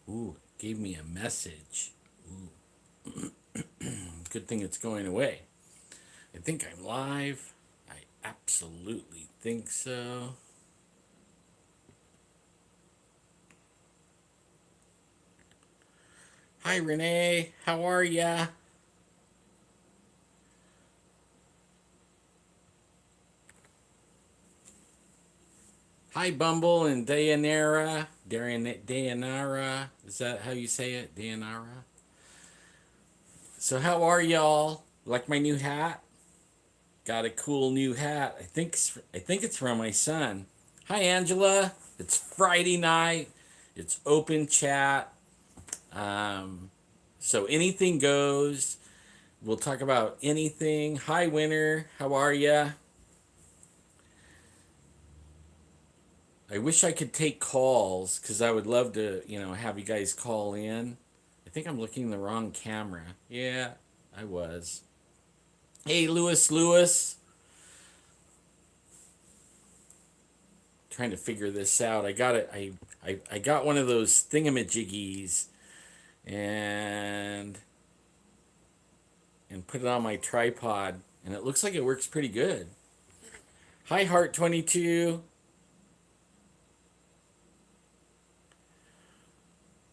Ooh, gave me a message. Good thing it's going away. I think I'm live. I absolutely think so. Hi, Renee. How are ya? Hi, Bumble and Dayanara. Dayanara. Is that how you say it? Dayanara. So how are y'all? Like my new hat? Got a cool new hat. I think it's from my son. Hi, Angela. It's Friday night. It's open chat. Um, so anything goes. We'll talk about anything. Hi, Winter. How are ya? I wish I could take calls because I would love to, have you guys call in. I think I'm looking in the wrong camera. Yeah, I was. Hey, Lewis. Trying to figure this out. I got it. I got one of those thingamajiggies and put it on my tripod, and it looks like it works pretty good. Hi, Heart 22.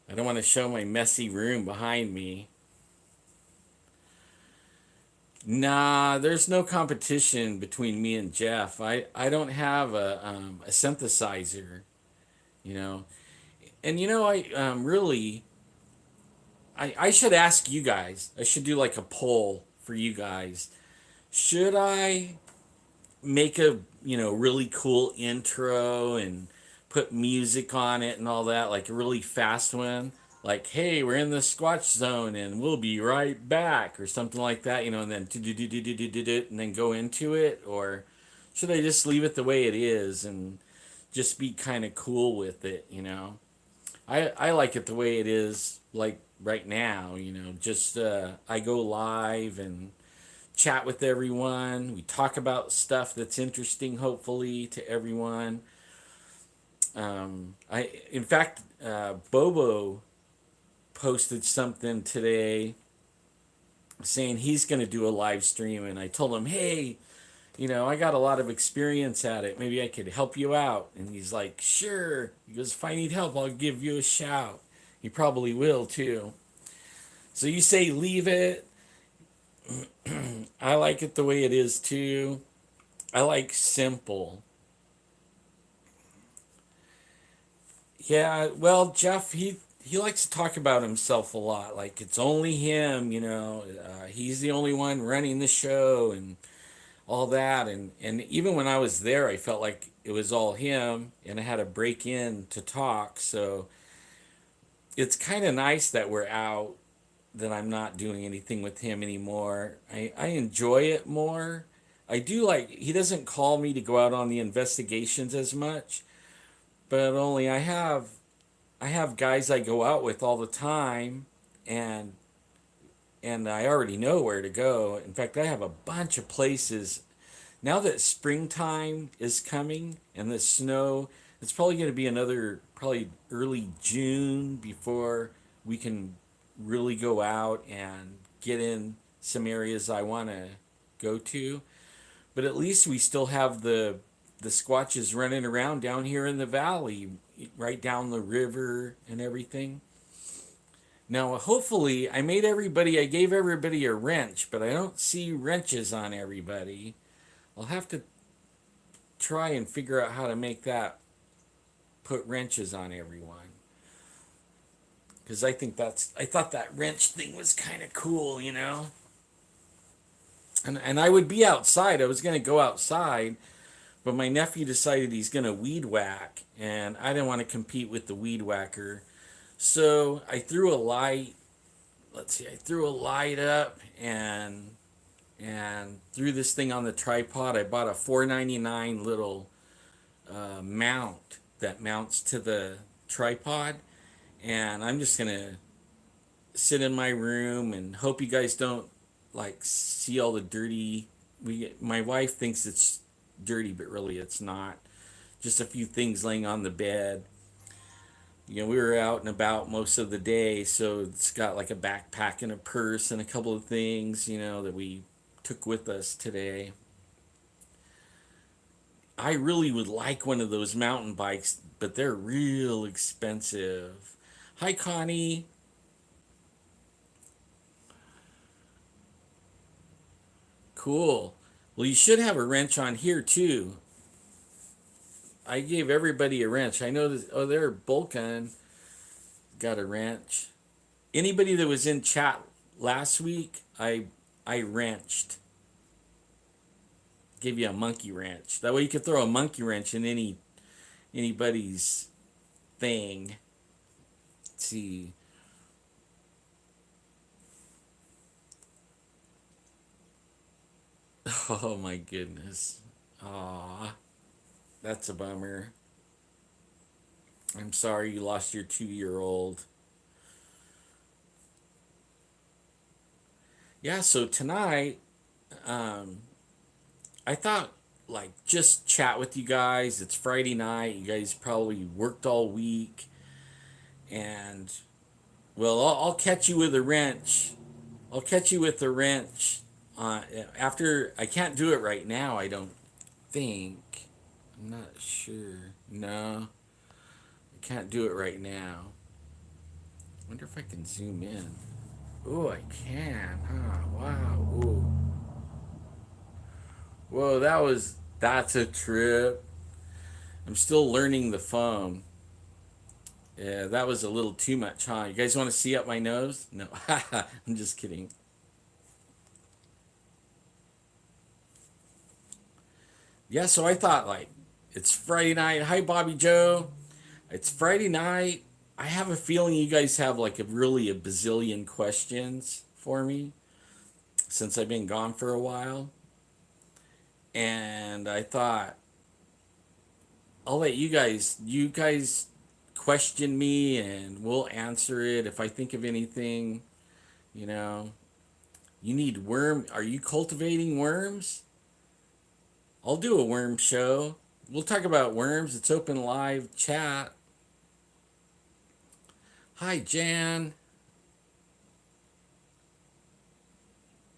I don't want to show my messy room behind me. Nah, there's no competition between me and Jeff. I don't have a synthesizer, you know. And I really I should ask you guys. I should do like a poll for you guys. Should I make a really cool intro and put music on it and all that, like a really fast one, like, hey, we're in the Squatch zone and we'll be right back, or something like that, and then and then go into it? Or should I just leave it the way it is and just be kind of cool with it? I like it the way it is, like right now. Just I go live and chat with everyone. We talk about stuff that's interesting, hopefully, to everyone. In fact, Bobo posted something today saying he's going to do a live stream, and I told him, hey, I got a lot of experience at it. Maybe I could help you out. And he's like, sure. He goes, if I need help, I'll give you a shout. He probably will too. So you say leave it. I like it the way it is too. I like simple. Yeah, well, Jeff, he likes to talk about himself a lot. Like it's only him, he's the only one running the show and all that. And even when I was there, I felt like it was all him, and I had to break in to talk. So it's kind of nice that we're out, that I'm not doing anything with him anymore. I enjoy it more. I do like he doesn't call me to go out on the investigations as much, but only I have guys I go out with all the time, and I already know where to go. In fact, I have a bunch of places now that springtime is coming and the snow. It's probably going to be another, probably early June before we can really go out and get in some areas I want to go to. But at least we still have the squatches running around down here in the valley, right down the river and everything. Now, hopefully, I gave everybody a wrench, but I don't see wrenches on everybody. I'll have to try and figure out how to make that, put wrenches on everyone. Because I thought that wrench thing was kind of cool. And I would be outside. I was going to go outside, but my nephew decided he's going to weed whack, and I didn't want to compete with the weed whacker. So I threw a light. Let's see, I threw a light up and threw this thing on the tripod. I bought a 4.99 little mount that mounts to the tripod, and I'm just gonna sit in my room and hope you guys don't like see all the dirty. My wife thinks it's dirty, but really it's not. Just a few things laying on the bed. We were out and about most of the day, so it's got like a backpack and a purse and a couple of things, that we took with us today. I really would like one of those mountain bikes, but they're real expensive. Hi, Connie. Cool. Well, you should have a wrench on here too. I gave everybody a wrench. I know that. Oh, there, Bulkan got a wrench. Anybody that was in chat last week, I wrenched. Gave you a monkey wrench. That way you could throw a monkey wrench in anybody's thing. Let's see. Oh my goodness. Aw, that's a bummer. I'm sorry you lost your 2 year old. Yeah, so tonight, um, I thought like just chat with you guys. It's Friday night. You guys probably worked all week, and well, I'll catch you with a wrench. I'll catch you with the wrench. Uh, After I can't do it right now. I don't think. I'm not sure. No, I can't do it right now. Wonder if I can zoom in. Oh, I can. Huh? Wow. Ooh. Whoa, that's a trip. I'm still learning the phone. Yeah, that was a little too much, huh? You guys want to see up my nose? No, I'm just kidding. Yeah, so I thought like it's Friday night. Hi, Bobby Joe. It's Friday night. I have a feeling you guys have like a bazillion questions for me since I've been gone for a while. And I thought I'll let you guys question me and we'll answer it if I think of anything, you know. You need are you cultivating worms? I'll do a worm show. We'll talk about worms. It's open live chat. Hi, Jan.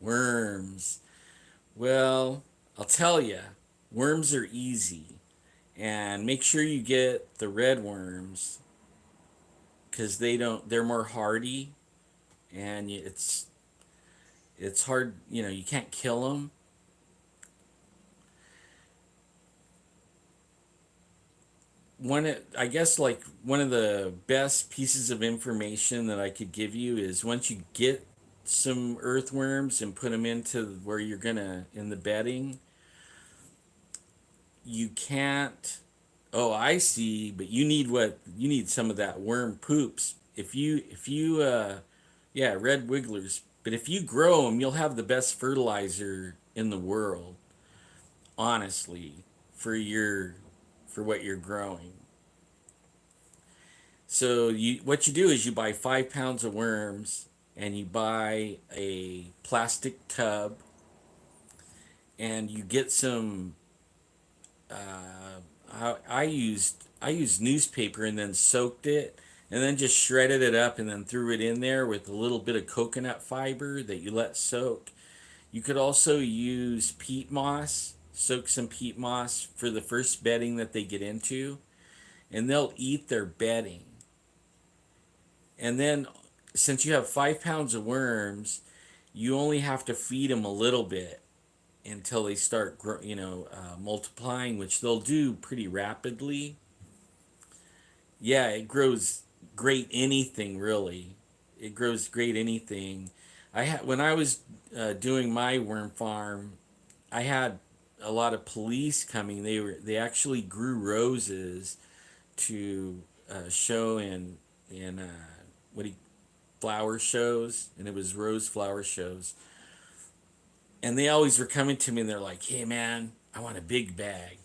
Worms. Well, I'll tell you, worms are easy. And make sure you get the red worms because they're more hardy and it's hard, you can't kill them. I guess like one of the best pieces of information that I could give you is once you get some earthworms and put them into where you're gonna in the bedding, you can't. Oh, I see, but you need some of that worm poops. If you yeah, red wigglers. But if you grow them, you'll have the best fertilizer in the world, honestly, for your for what you're growing. So what you do is you buy 5 pounds of worms and you buy a plastic tub and you get some. I used newspaper and then soaked it and then just shredded it up and then threw it in there with a little bit of coconut fiber that you let soak. You could also use peat moss, soak some peat moss for the first bedding that they get into, and they'll eat their bedding. And then, since you have 5 pounds of worms, you only have to feed them a little bit until they start, multiplying, which they'll do pretty rapidly. Yeah, it grows great anything really. It grows great anything. When I was doing my worm farm, I had a lot of police coming. They actually grew roses to show in what do you, flower shows, and it was rose flower shows. And they always were coming to me and they're like, "Hey man, I want a big bag,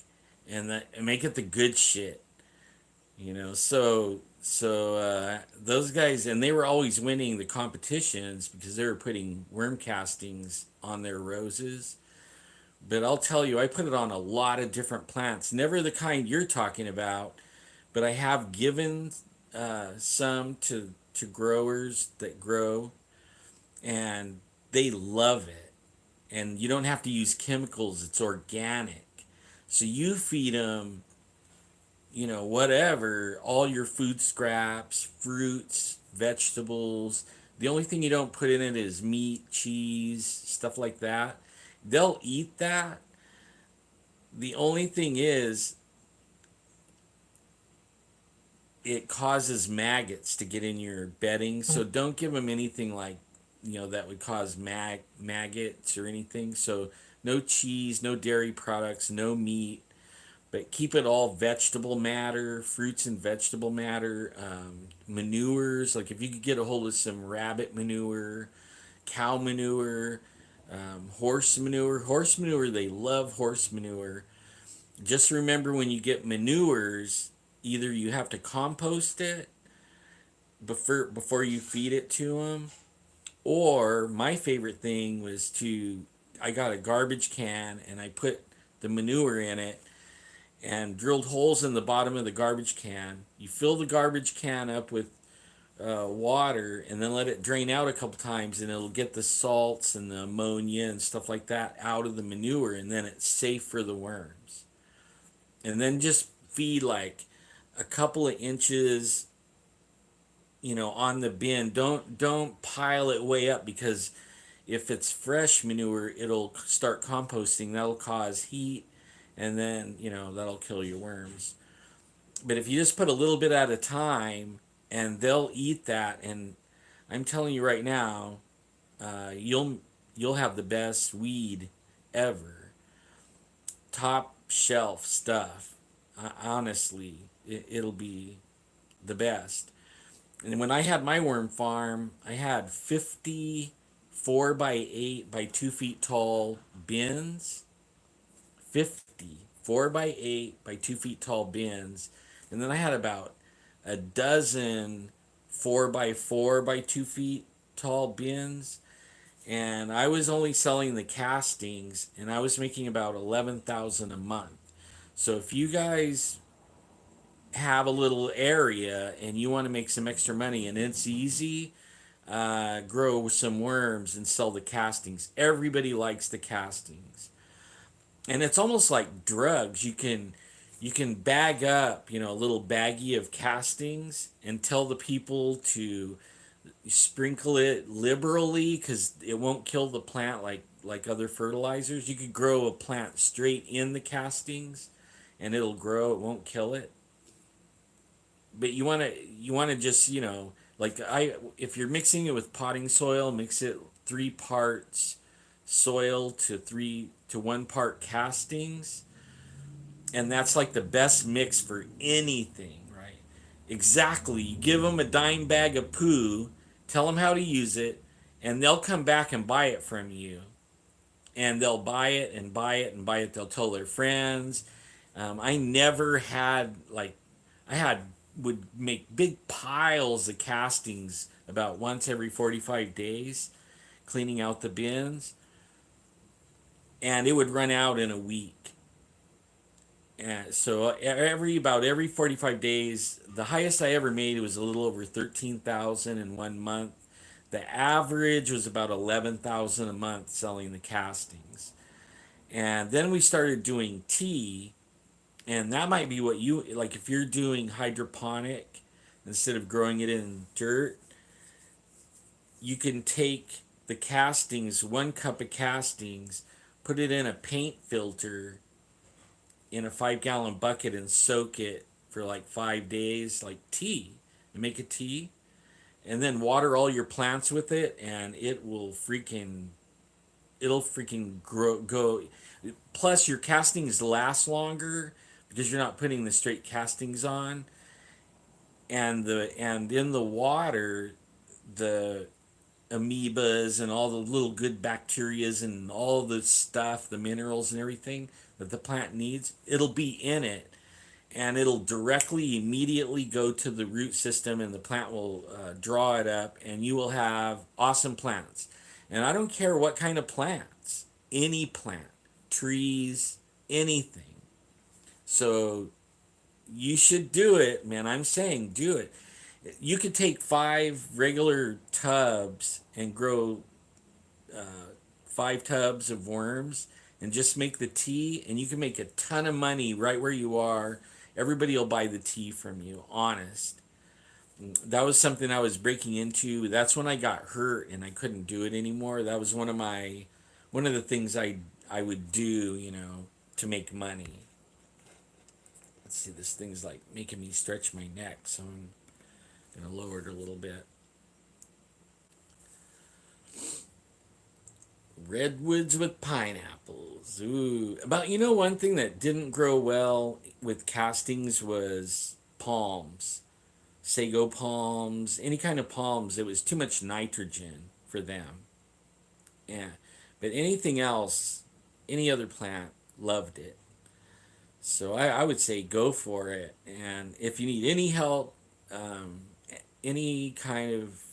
and make it the good shit." So those guys, and they were always winning the competitions because they were putting worm castings on their roses. But I'll tell you, I put it on a lot of different plants. Never the kind you're talking about, but I have given some to growers that grow, and they love it. And you don't have to use chemicals; it's organic. So you feed them, whatever, all your food scraps, fruits, vegetables. The only thing you don't put in it is meat, cheese, stuff like that. They'll eat that. The only thing is, it causes maggots to get in your bedding. So don't give them anything like, that would cause maggots or anything. So no cheese, no dairy products, no meat, but keep it all vegetable matter, fruits and vegetable matter, manures. Like if you could get a hold of some rabbit manure, cow manure, horse manure. Horse manure, they love horse manure. Just remember when you get manures, either you have to compost it before you feed it to them, or my favorite thing was I got a garbage can and I put the manure in it and drilled holes in the bottom of the garbage can. You fill the garbage can up with water and then let it drain out a couple times, and it'll get the salts and the ammonia and stuff like that out of the manure, and then it's safe for the worms. And then just feed like a couple of inches, on the bin. Don't pile it way up, because if it's fresh manure, it'll start composting. That'll cause heat, and then that'll kill your worms. But if you just put a little bit at a time, and they'll eat that, and I'm telling you right now, you'll have the best weed ever. Top shelf stuff. Honestly, it'll be the best. And when I had my worm farm, I had 50 4x8 by 2 feet tall bins. 50 4x8 by 2 feet tall bins. And then I had about a dozen 4x4 by 2 feet tall bins. And I was only selling the castings, and I was making about 11,000 a month. So if you guys have a little area and you want to make some extra money and it's easy, grow some worms and sell the castings. Everybody likes the castings, and it's almost like drugs. You can bag up, a little baggie of castings and tell the people to sprinkle it liberally, because it won't kill the plant like other fertilizers. You could grow a plant straight in the castings and it'll grow, it won't kill it. But you want to just, like, if you're mixing it with potting soil, mix it 3 parts soil to 1 part castings, and that's like the best mix for anything, right? Exactly. You give them a dime bag of poo, tell them how to use it, and they'll come back and buy it from you. And they'll buy it and buy it and buy it. They'll tell their friends. I never had, like, I had would make big piles of castings about once every 45 days, cleaning out the bins, and it would run out in a week. And so every 45 days, the highest I ever made was a little over 13,000 in 1 month. The average was about 11,000 a month selling the castings. And then we started doing tea, and that might be what you like. If you're doing hydroponic instead of growing it in dirt, you can take the castings, 1 cup of castings, put it in a paint filter in a 5-gallon bucket and soak it for like 5 days, like tea, and make a tea, and then water all your plants with it, and it'll freaking go. Plus, your castings last longer because you're not putting the straight castings on, and in the water, the amoebas and all the little good bacterias and all the stuff, the minerals and everything that the plant needs, it'll be in it, and it'll directly immediately go to the root system, and the plant will draw it up, and you will have awesome plants. And I don't care what kind of plants, any plant, trees, anything. So you should do it, man. I'm saying do it. You could take 5 regular tubs and grow 5 tubs of worms and just make the tea, and you can make a ton of money right where you are. Everybody will buy the tea from you, honest. That was something I was breaking into. That's when I got hurt and I couldn't do it anymore. That was one of the things I would do, to make money. Let's see, this thing's like making me stretch my neck, so I'm gonna lower it a little bit. Redwoods with pineapples. Ooh. One thing that didn't grow well with castings was palms. Sago palms, any kind of palms. It was too much nitrogen for them. Yeah. But anything else, any other plant, loved it. So I would say go for it. And if you need any help, um, any kind of,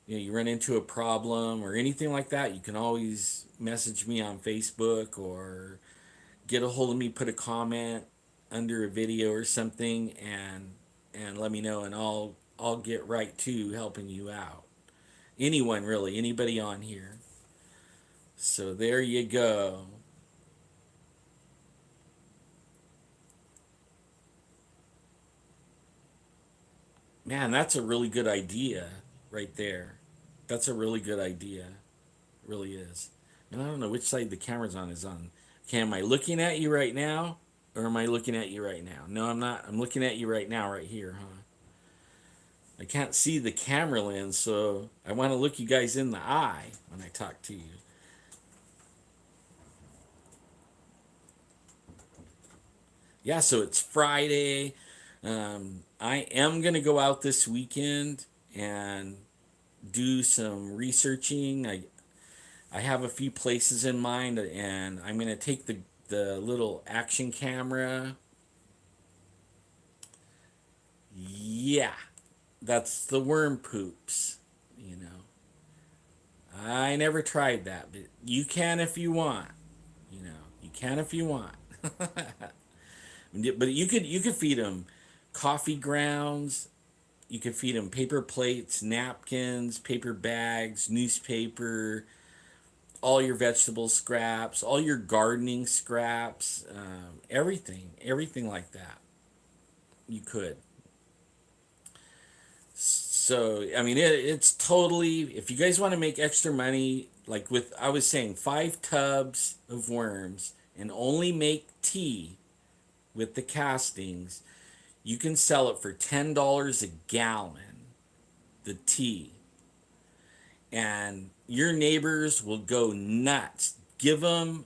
you run into a problem or anything like that, you can always message me on Facebook or get a hold of me, put a comment under a video or something, and let me know, and I'll get right to helping you out. Anyone really, anybody on here. So there you go. Man, that's a really good idea right there. That's a really good idea. It really is. And I don't know which side the camera's on is on. Okay, am I looking at you right now? Or am I looking at you right now? No, I'm not. I'm looking at you right now, right here, huh? I can't see the camera lens, so I want to look you guys in the eye when I talk to you. Yeah, so it's Friday. I am going to go out this weekend and do some researching. I have a few places in mind, and I'm going to take the little action camera. Yeah, that's the worm poops, you know. I never tried that, but you can if you want. You can if you want. But you could feed them coffee grounds. You could feed them paper plates, napkins, paper bags, newspaper, all your vegetable scraps, all your gardening scraps, everything like that. You could. So I mean, it's totally. If you guys want to make extra money, like with I was saying, 5 tubs of worms and only make tea with the castings, you can sell it for $10 a gallon. The tea, and your neighbors will go nuts. Give them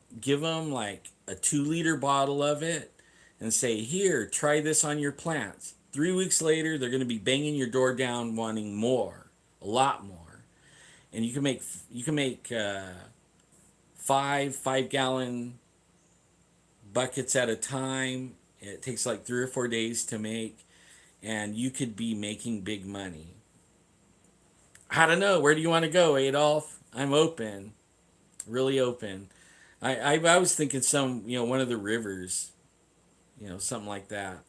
like a 2 liter bottle of it, and say, "Here, try this on your plants." 3 weeks later, they're going to be banging your door down, wanting more, a lot more. And you can make 5 gallon buckets at a time. It takes like 3 or 4 days to make, and you could be making big money. I don't know. Where do you want to go, Adolf? I'm open, really open. I was thinking one of the rivers, something like that.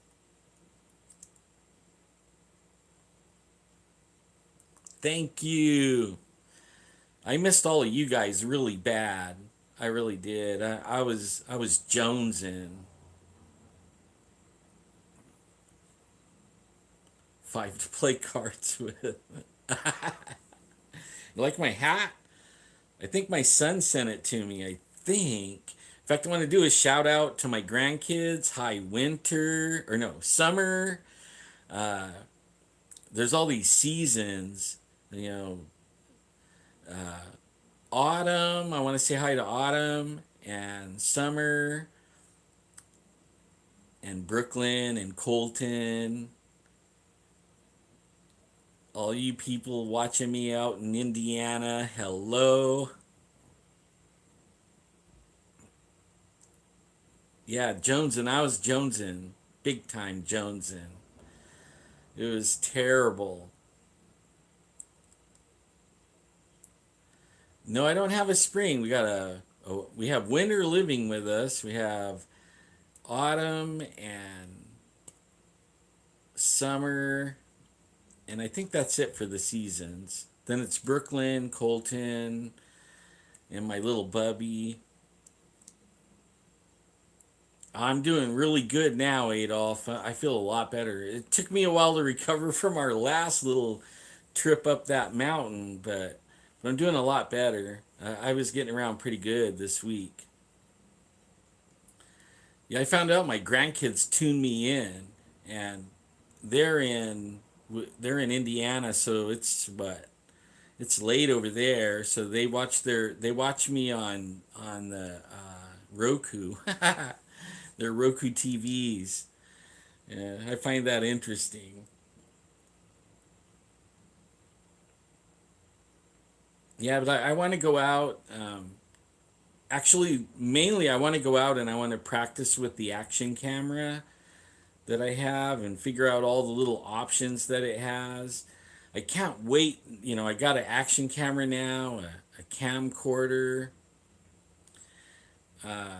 Thank you. I missed all of you guys really bad. I really did. I was jonesing. 5 to play cards with. You like my hat? I think my son sent it to me. I think. In fact, I want to do a shout out to my grandkids. Hi, winter, or no, summer. Uh, there's all these seasons. You know, autumn. I want to say hi to autumn and summer and Brooklyn and Colton. All you people watching me out in Indiana, hello. Yeah, Jonesing. I was Jonesing. Big time Jonesing. It was terrible. No, I don't have a spring. We have winter living with us. We have autumn and summer. And I think that's it for the seasons. Then it's Brooklyn, Colton, and my little bubby. I'm doing really good now, Adolf. I feel a lot better. It took me a while to recover from our last little trip up that mountain, but I'm doing a lot better. I was getting around pretty good this week. Yeah, I found out my grandkids tuned me in, and they're in they're in Indiana, so it's late over there. So they watch me on the Roku, their Roku TVs. Yeah, I find that interesting. Yeah, but I want to go out. Actually, mainly I want to go out and I want to practice with the action camera that I have and figure out all the little options that it has. I can't wait. I got an action camera now, a camcorder, the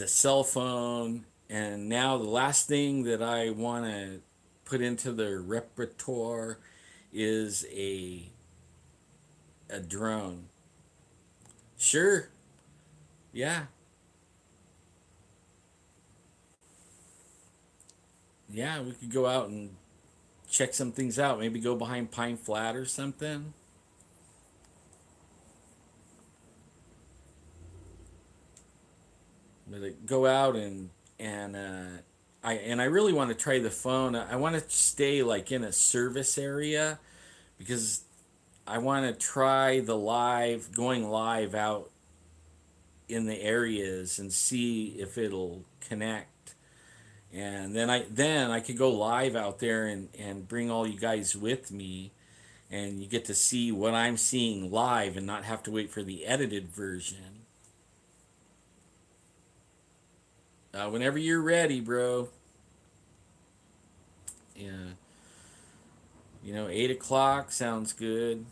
cell phone, and now the last thing that I want to put into the repertoire is a drone. Sure. Yeah. Yeah, we could go out and check some things out. Maybe go behind Pine Flat or something. But go out and I really want to try the phone. I want to stay like in a service area because I want to try the going live out in the areas and see if it'll connect. And then I could go live out there and bring all you guys with me and you get to see what I'm seeing live and not have to wait for the edited version. Whenever you're ready, bro. Yeah, 8 o'clock sounds good.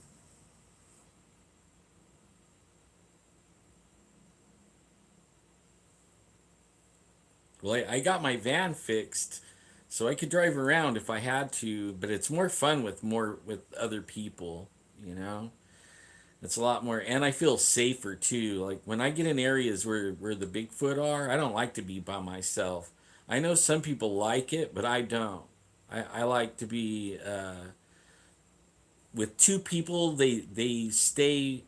Well, I got my van fixed, so I could drive around if I had to, but it's more fun with other people. You know, it's a lot more, and I feel safer too. Like when I get in areas where the Bigfoot are, I don't like to be by myself. I know some people like it, but I don't. I like to be with two people. They stay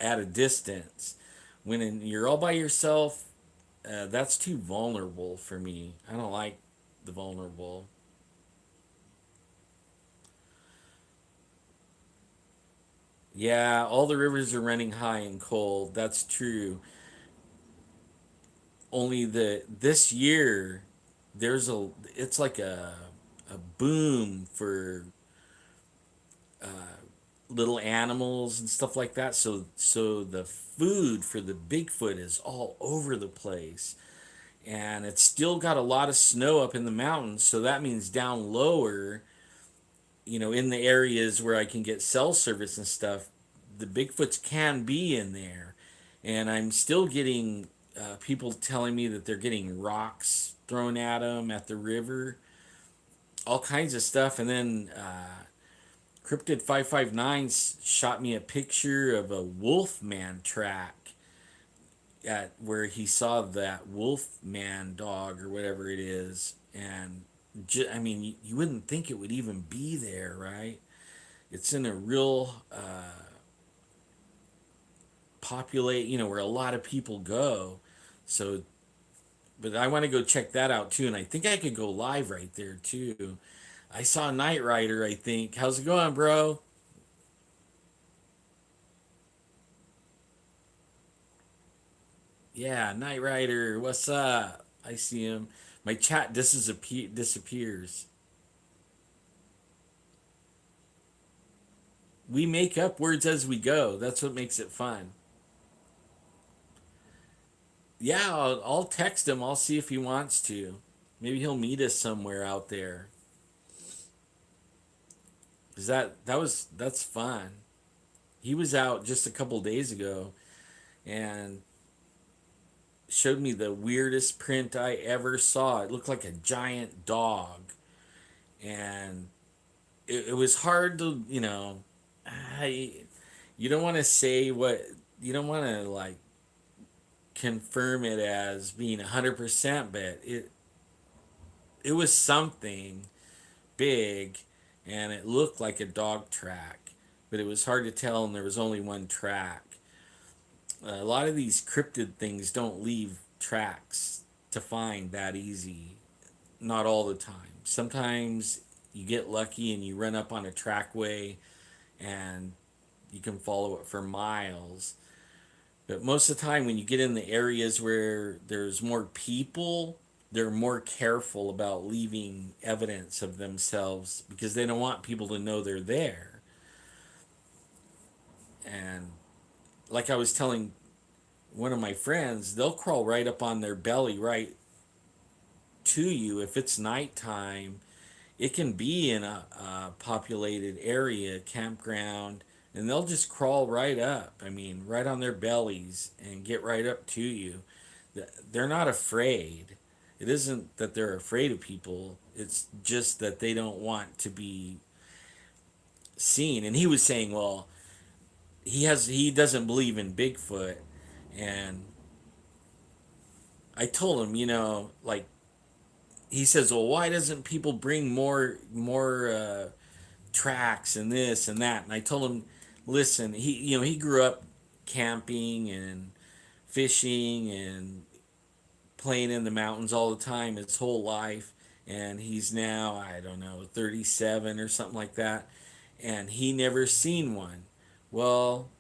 at a distance. You're all by yourself, that's too vulnerable for me. I don't like the vulnerable. Yeah, all the rivers are running high and cold. That's true. Only this year there's a it's like a boom for little animals and stuff like that. So the food for the Bigfoot is all over the place. And it's still got a lot of snow up in the mountains, so that means down lower, in the areas where I can get cell service and stuff, the Bigfoots can be in there. And I'm still getting people telling me that they're getting rocks thrown at them at the river, all kinds of stuff. And then Cryptid 559 shot me a picture of a wolfman track at where he saw that wolfman dog or whatever it is. And I mean, you wouldn't think it would even be there, right? It's in a real populate, where a lot of people go. So, but I want to go check that out too, and I think I could go live right there too. I saw Night Rider. I think. How's it going, bro? Yeah, Night Rider. What's up? I see him. My chat disappears. We make up words as we go. That's what makes it fun. Yeah, I'll text him. I'll see if he wants to. Maybe he'll meet us somewhere out there. Is that's fun. He was out just a couple days ago and showed me the weirdest print I ever saw. It looked like a giant dog, and it was hard to, I, you don't want to say what, you don't want to like confirm it as being 100%, but it was something big, and it looked like a dog track, but it was hard to tell, and there was only one track. A lot of these cryptid things don't leave tracks to find that easy. Not all the time. Sometimes you get lucky and you run up on a trackway and you can follow it for miles. But most of the time, when you get in the areas where there's more people, they're more careful about leaving evidence of themselves because they don't want people to know they're there. And like I was telling one of my friends, they'll crawl right up on their belly right to you if it's nighttime. It can be in a populated area, campground, and they'll just crawl right up. I mean, right on their bellies and get right up to you. They're not afraid. It isn't that they're afraid of people. It's just that they don't want to be seen. And he was saying, well, he doesn't believe in Bigfoot, and I told him, like he says, well, why doesn't people bring more tracks and this and that? And I told him, listen, he grew up camping and fishing and playing in the mountains all the time his whole life, and he's now, I don't know, 37 or something like that, and he never seen one. Well,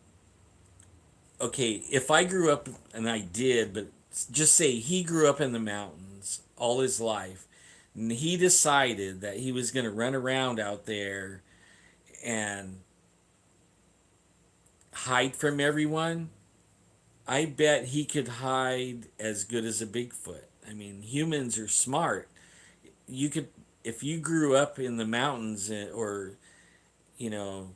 okay, if I grew up, and I did, but just say he grew up in the mountains all his life, and he decided that he was going to run around out there and hide from everyone, I bet he could hide as good as a Bigfoot. I mean, humans are smart. You could, if you grew up in the mountains, or, you know,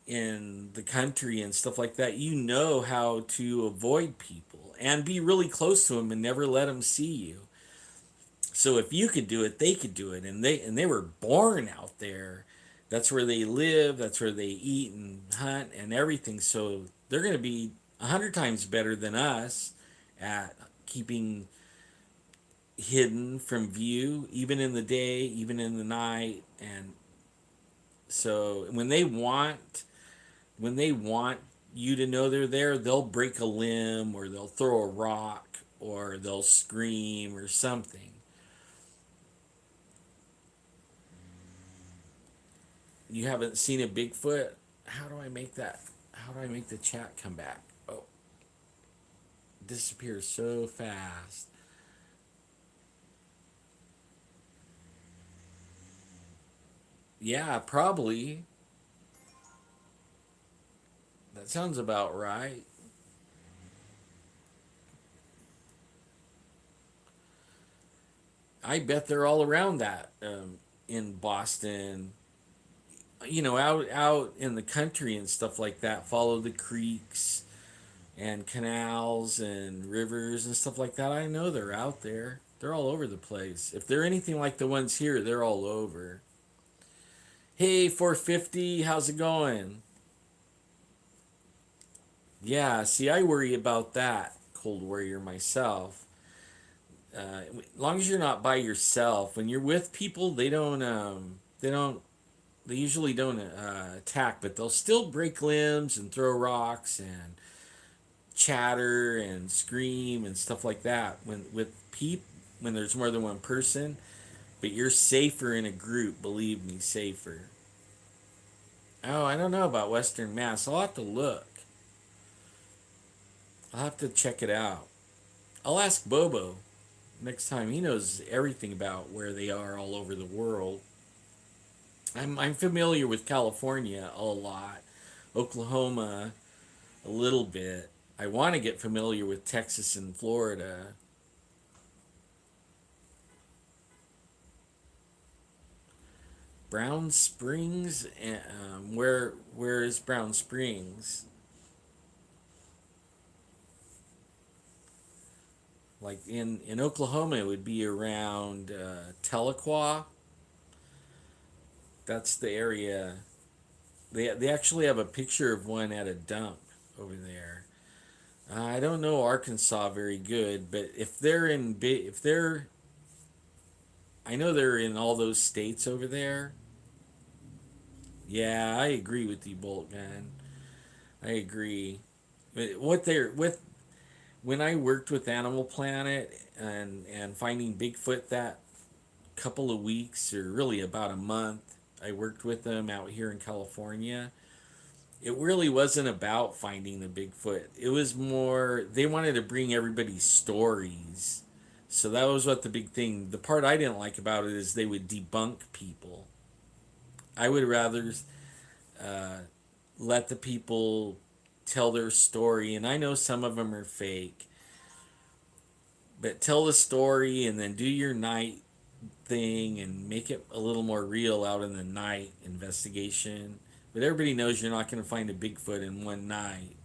in the country and stuff like that, you know how to avoid people and be really close to them and never let them see you. So if you could do it, they could do it, and they were born out there. That's where they live. That's where they eat and hunt and everything. So they're going to be 100 times better than us at keeping hidden from view, even in the day, even in the night. And so when they want you to know they're there, they'll break a limb or they'll throw a rock or they'll scream or something. You haven't seen a Bigfoot? How do I make that? How do I make the chat come back? Oh, it disappears so fast. Yeah, probably. That sounds about right. I bet they're all around that, in Boston. Out in the country and stuff like that. Follow the creeks and canals and rivers and stuff like that. I know they're out there. They're all over the place. If they're anything like the ones here, they're all over. Hey, 450, how's it going? Yeah, see, I worry about that, Cold Warrior, myself. As long as you're not by yourself, when you're with people, they usually don't attack, but they'll still break limbs and throw rocks and chatter and scream and stuff like that. When there's more than one person, but you're safer in a group. Believe me, safer. Oh, I don't know about Western Mass. I'll have to look. I'll have to check it out. I'll ask Bobo next time. He knows everything about where they are all over the world. I'm familiar with California a lot, Oklahoma a little bit. I want to get familiar with Texas and Florida. Brown Springs, where is Brown Springs? Like in Oklahoma, it would be around Tahlequah. That's the area. They actually have a picture of one at a dump over there. I don't know Arkansas very good, but if they're, I know they're in all those states over there. Yeah, I agree with you, Bolt man. I agree. But what they're with when I worked with Animal Planet and finding Bigfoot that couple of weeks or really about a month, I worked with them out here in California. It really wasn't about finding the Bigfoot. It was more they wanted to bring everybody stories. So that was what the big thing. The part I didn't like about it is they would debunk people. I would rather uh, let the people tell their story, and I know some of them are fake, but tell the story and then do your night thing and make it a little more real out in the night investigation. But everybody knows you're not going to find a Bigfoot in one night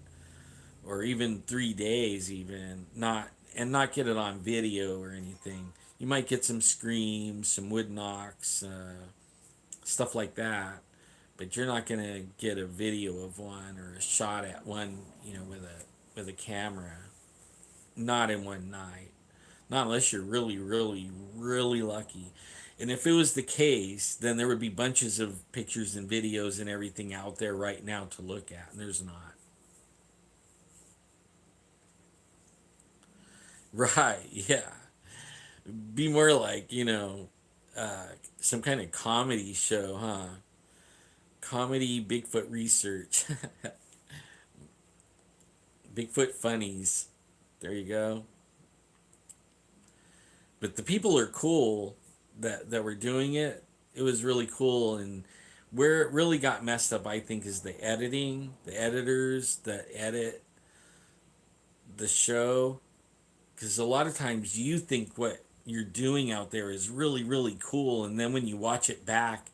or even 3 days, even not get it on video or anything. You might get some screams, some wood knocks, stuff like that, but you're not going to get a video of one or a shot at one, with a camera. Not in one night. Not unless you're really, really, really lucky. And if it was the case, then there would be bunches of pictures and videos and everything out there right now to look at, and there's not. Right? Yeah. Be more like some kind of comedy show, huh? Comedy Bigfoot research, Bigfoot funnies. There you go. But the people are cool that were doing it. It was really cool, and where it really got messed up, I think, is the editing, the editors that edit the show. Because a lot of times you think what you're doing out there is really, really cool, and then when you watch it back,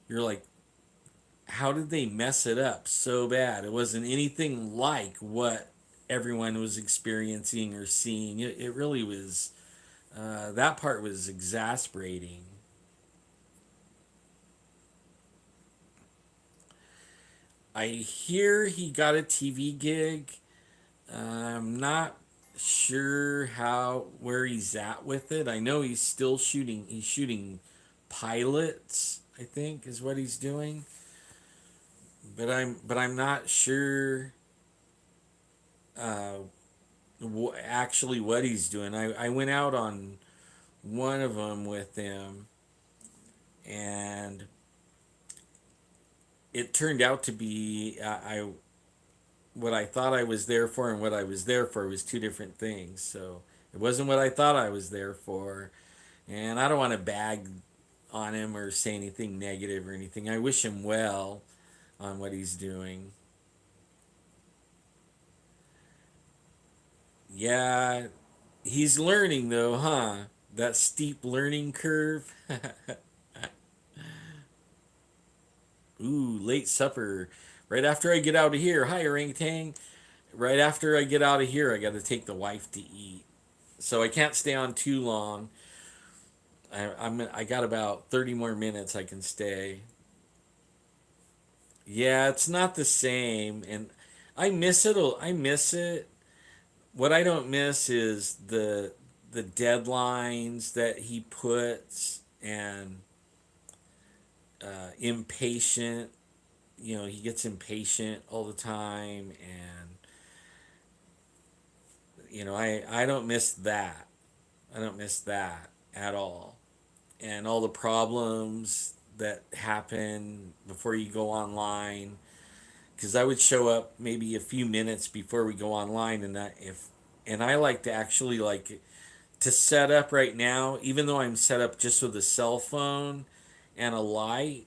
you're like, how did they mess it up so bad? It wasn't anything like what everyone was experiencing or seeing. It really was. That part was exasperating. I hear he got a TV gig. I'm not sure how where he's at with it. I know he's still shooting. He's shooting pilots, I think, is what he's doing. But I'm not sure uh, actually what he's doing. I went out on one of them with him, and it turned out to be I what I thought I was there for and what I was there for was two different things. So it wasn't what I thought I was there for, and I don't want to bag on him or say anything negative or anything. I wish him well on what he's doing. Yeah, he's learning though, huh? That steep learning curve. Ooh, late supper. Right after I get out of here. Hi, orangutan. Right after I get out of here, I got to take the wife to eat. So I can't stay on too long. I got about 30 more minutes I can stay. Yeah, it's not the same, and I miss it. I miss it. What I don't miss is the deadlines that he puts and impatient. He gets impatient all the time, and I don't miss that. I don't miss that at all. And all the problems that happen before you go online, because I would show up maybe a few minutes before we go online, and I like to actually like to set up right now, even though I'm set up just with a cell phone and a light.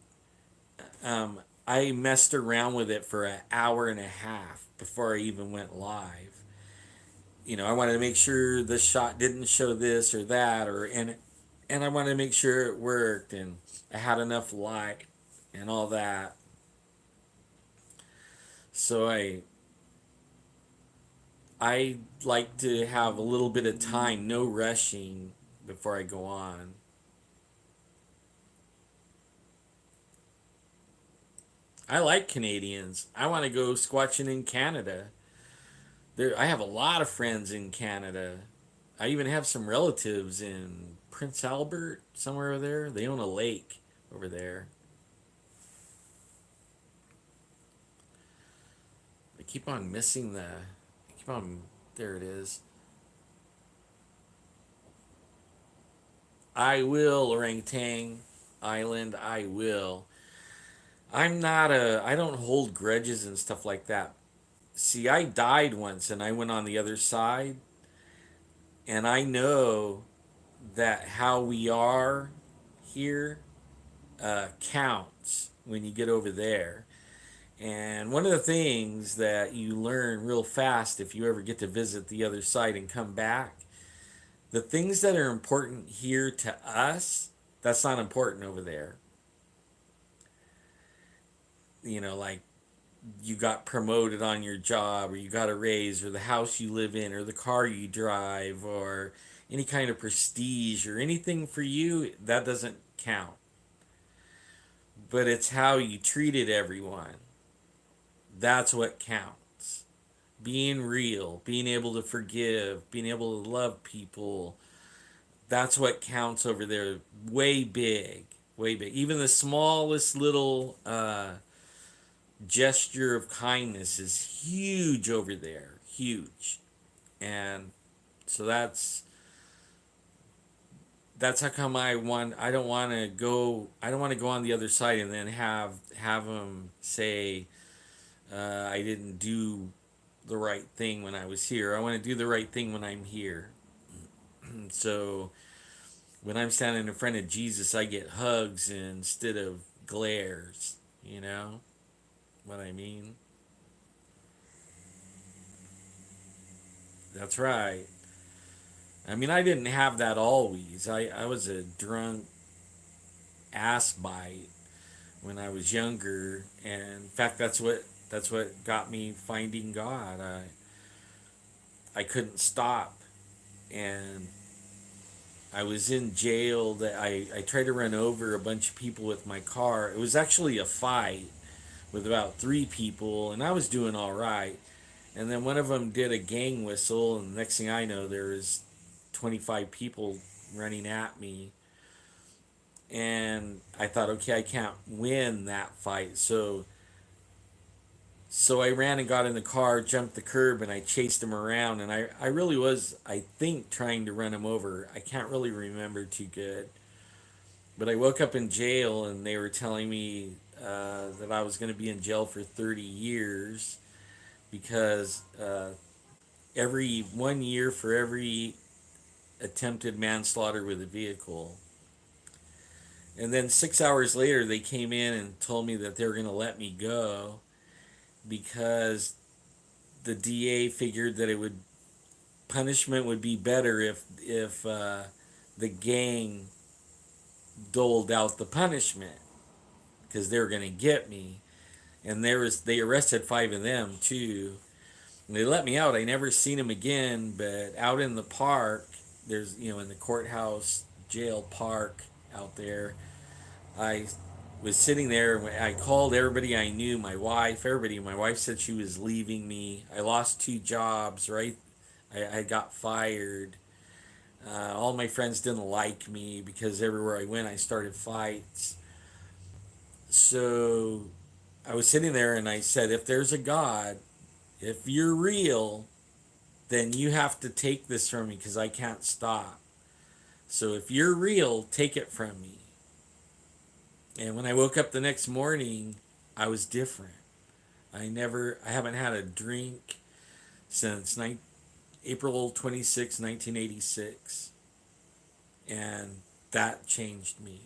um, I messed around with it for an hour and a half before I even went live. I wanted to make sure the shot didn't show this or that, and I wanted to make sure it worked and I had enough light and all that. So I like to have a little bit of time, no rushing before I go on. I like Canadians. I want to go squatching in Canada. There, I have a lot of friends in Canada. I even have some relatives in Prince Albert, somewhere over there. They own a lake over there. I keep on missing the. I keep on. There it is. I will, Orangutan Island. I will. I'm not a. I don't hold grudges and stuff like that. See, I died once and I went on the other side, and I know that how we are here counts when you get over there. And one of the things that you learn real fast if you ever get to visit the other side and come back, the things that are important here to us, that's not important over there. You know, like you got promoted on your job, or you got a raise, or the house you live in, or the car you drive, or any kind of prestige or anything for you, that doesn't count. But it's how you treated everyone. That's what counts. Being real, being able to forgive, being able to love people. That's what counts over there. Way big, way big. Even the smallest little gesture of kindness is huge over there. Huge. And so that's how come I don't want to go. I don't want to go on the other side and then have them say I didn't do the right thing when I was here. I want to do the right thing when I'm here. So when I'm standing in front of Jesus, I get hugs instead of glares. You know what I mean? That's right. I mean, I didn't have that always. I was a drunk ass bite when I was younger, and in fact, that's what got me finding God. I couldn't stop, and I was in jail. That I tried to run over a bunch of people with my car. It was actually a fight with about three people, and I was doing all right. And then one of them did a gang whistle, and the next thing I know, there was 25 people running at me. And I thought, okay, I can't win that fight. So I ran and got in the car, jumped the curb, and I chased him around. And I really was, I think, trying to run him over. I can't really remember too good. But I woke up in jail, and they were telling me that I was going to be in jail for 30 years because every 1 year for every attempted manslaughter with a vehicle. And then 6 hours later, they came in and told me that they were going to let me go because the DA figured that it would punishment would be better if the gang doled out the punishment because they were going to get me. And they arrested 5 of them too. And they let me out. I never seen them again, but out in the park, there's in the courthouse jail park out there. I was sitting there and I called everybody I knew, my wife, everybody. My wife said she was leaving me. I lost 2 jobs, right? I got fired. All my friends didn't like me because everywhere I went, I started fights. So I was sitting there and I said, if there's a God, if you're real, then you have to take this from me because I can't stop. So if you're real, take it from me. And when I woke up the next morning, I was different. I haven't had a drink since April 26, 1986. And that changed me.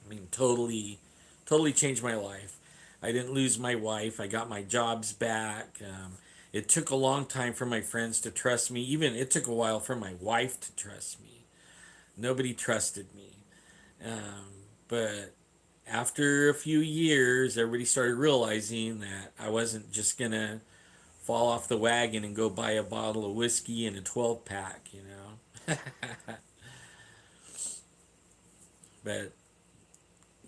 I mean, totally changed my life. I didn't lose my wife. I got my jobs back. It took a long time for my friends to trust me. Even it took a while for my wife to trust me. Nobody trusted me. But after a few years, everybody started realizing that I wasn't just going to fall off the wagon and go buy a bottle of whiskey and a 12 pack, you know. But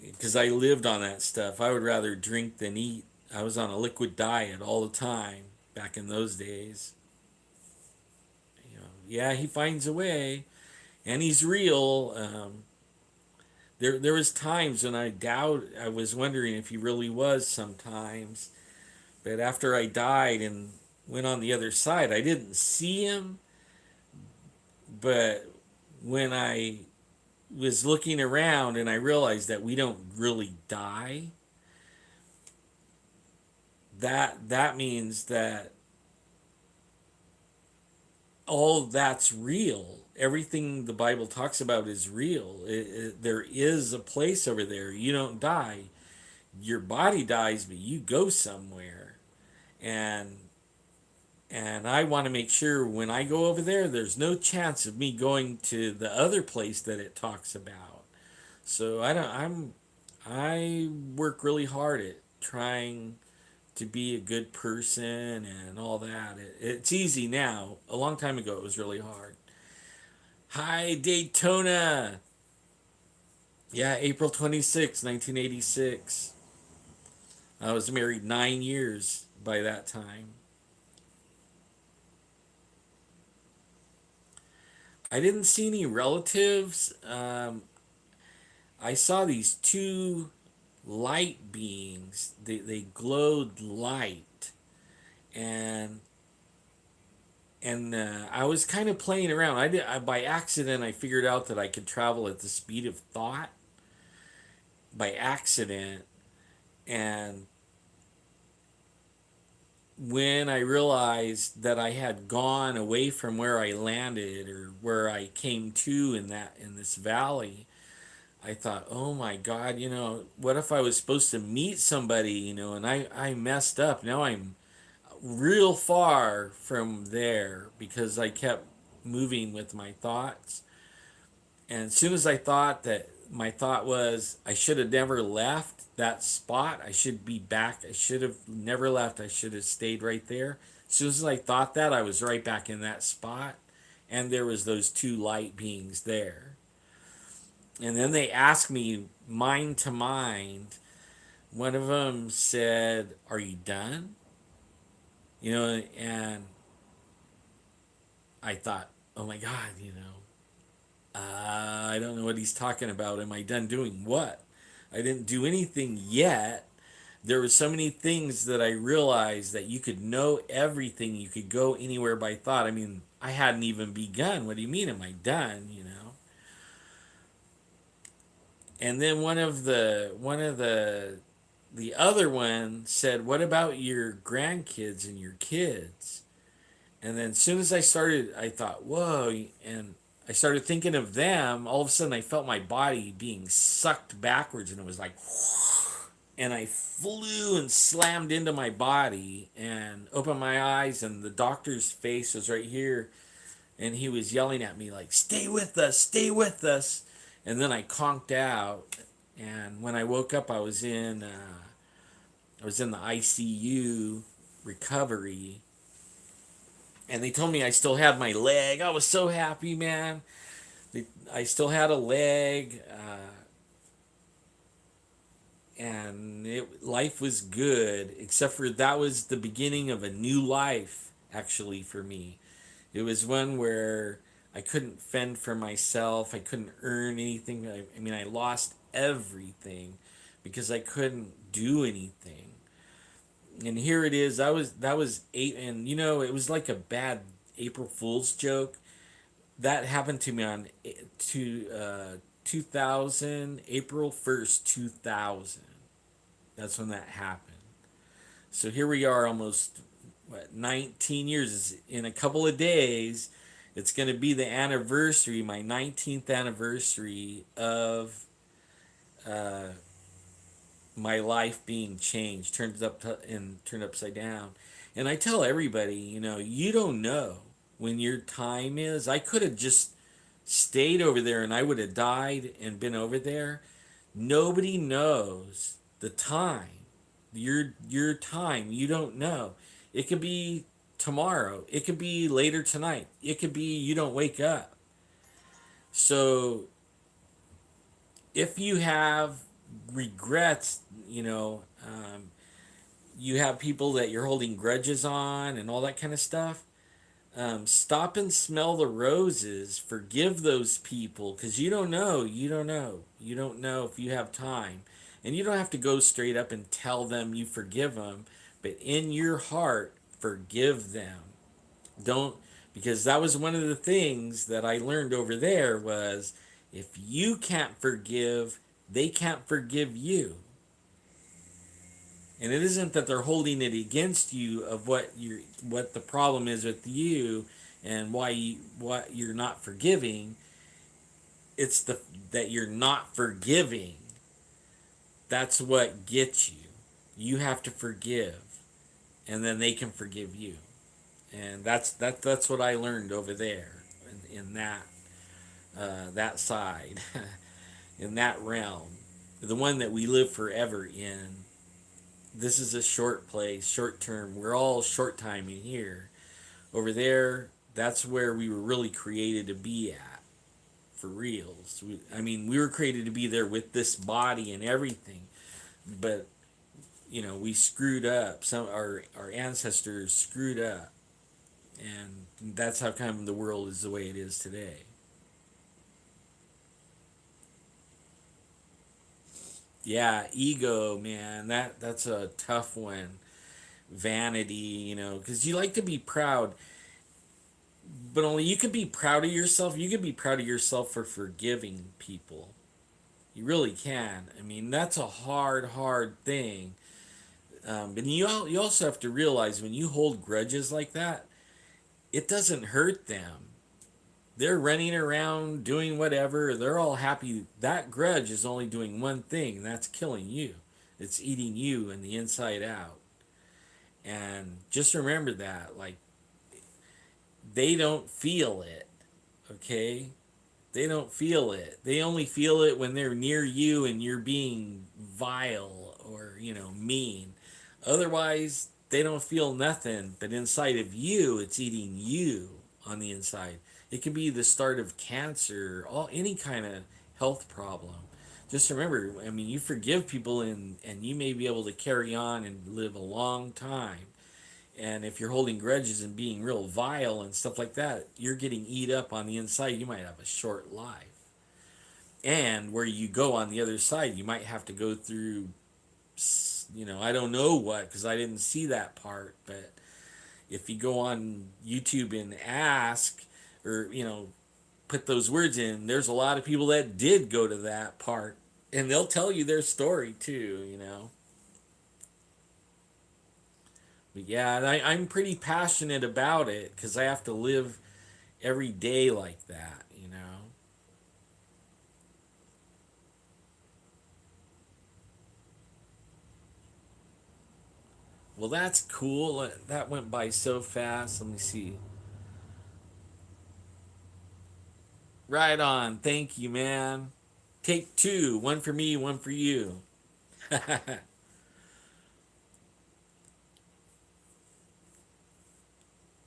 because I lived on that stuff. I would rather drink than eat. I was on a liquid diet all the time back in those days. Yeah, he finds a way, and he's real. There was times when I was wondering if he really was sometimes. But after I died and went on the other side, I didn't see him. But when I was looking around and I realized that we don't really die, that means that all that's real. Everything the Bible talks about is real. There is a place over there. You don't die. Your body dies, but you go somewhere. And I want to make sure when I go over there, there's no chance of me going to the other place that it talks about. So I work really hard at trying to be a good person and all that. It's easy now. A long time ago, it was really hard. Hi, Daytona. Yeah, April 26, 1986. I was married 9 years by that time. I didn't see any relatives. I saw these two light beings. They glowed light, and I was kind of playing around. By accident. I figured out that I could travel at the speed of thought by accident, and when I realized that I had gone away from where I landed or where I came to in this valley, I thought, oh my God, what if I was supposed to meet somebody, and I messed up. Now I'm real far from there because I kept moving with my thoughts. And as soon as I thought that my thought was, I should have never left that spot, I should be back, I should have never left, I should have stayed right there. As soon as I thought that, I was right back in that spot. And there was those two light beings there. And then they asked me mind to mind. One of them said, "Are you done?" And I thought, "Oh my God, I don't know what he's talking about. Am I done doing what? I didn't do anything yet." There were so many things that I realized that you could know everything. You could go anywhere by thought. I mean, I hadn't even begun. What do you mean, am I done? And then the other one said, "What about your grandkids and your kids?" And then as soon as I thought, "Whoa!" And I started thinking of them. All of a sudden, I felt my body being sucked backwards, and it was like, and I flew and slammed into my body and opened my eyes, and the doctor's face was right here, and he was yelling at me like, "Stay with us, stay with us." And then I conked out, and when I woke up, I was in the ICU recovery, and they told me I still had my leg. I was so happy, man. I still had a leg, and life was good, except for that was the beginning of a new life, actually, for me. It was one where I couldn't fend for myself. I couldn't earn anything. I mean, I lost everything because I couldn't do anything. And here it is. That was eight, and it was like a bad April Fool's joke. That happened to me on 2000, April 1st, 2000. That's when that happened. So here we are, almost 19 years. In a couple of days, it's going to be the anniversary, my 19th anniversary of uh, my life being changed, turned upside down. And I tell everybody, you don't know when your time is. I could have just stayed over there and I would have died and been over there. Nobody knows the time. Your time, you don't know. It could be tomorrow. It could be later tonight. It could be you don't wake up. So if you have regrets, you have people that you're holding grudges on and all that kind of stuff. Stop and smell the roses. Forgive those people because you don't know. You don't know. You don't know if you have time. And you don't have to go straight up and tell them you forgive them, but in your heart, forgive them. Don't, because that was one of the things that I learned over there was if you can't forgive, they can't forgive you. And it isn't that they're holding it against you of what the problem is with you and what you're not forgiving. It's the that you're not forgiving. That's what gets you. You have to forgive, and then they can forgive you. And that's what I learned over there in that side, in that realm, the one that we live forever in. This is a short place, short term. We're all short time in here. Over there, that's where we were really created to be at, for reals. I mean, we were created to be there with this body and everything, but we screwed up. Our ancestors screwed up, and that's how come the world is the way it is today. Yeah, ego, man. That's a tough one. Vanity, because you like to be proud, but only you can be proud of yourself. You can be proud of yourself for forgiving people. You really can. I mean, that's a hard thing. But you also have to realize when you hold grudges like that, it doesn't hurt them. They're running around doing whatever. They're all happy. That grudge is only doing one thing, and that's killing you. It's eating you in the inside out. And just remember that. Like, they don't feel it, okay? They don't feel it. They only feel it when they're near you and you're being vile or, mean. Otherwise, they don't feel nothing. But inside of you, it's eating you on the inside. It can be the start of cancer, any kind of health problem. Just remember, I mean, you forgive people and you may be able to carry on and live a long time. And if you're holding grudges and being real vile and stuff like that, you're getting eat up on the inside. You might have a short life. And where you go on the other side, you might have to go through, I don't know what, because I didn't see that part. But if you go on YouTube and ask, or, put those words in, there's a lot of people that did go to that part. And they'll tell you their story too. But yeah, and I'm pretty passionate about it because I have to live every day like that. Well, that's cool. That went by so fast. Let me see. Right on. Thank you, man. Take two. One for me, one for you.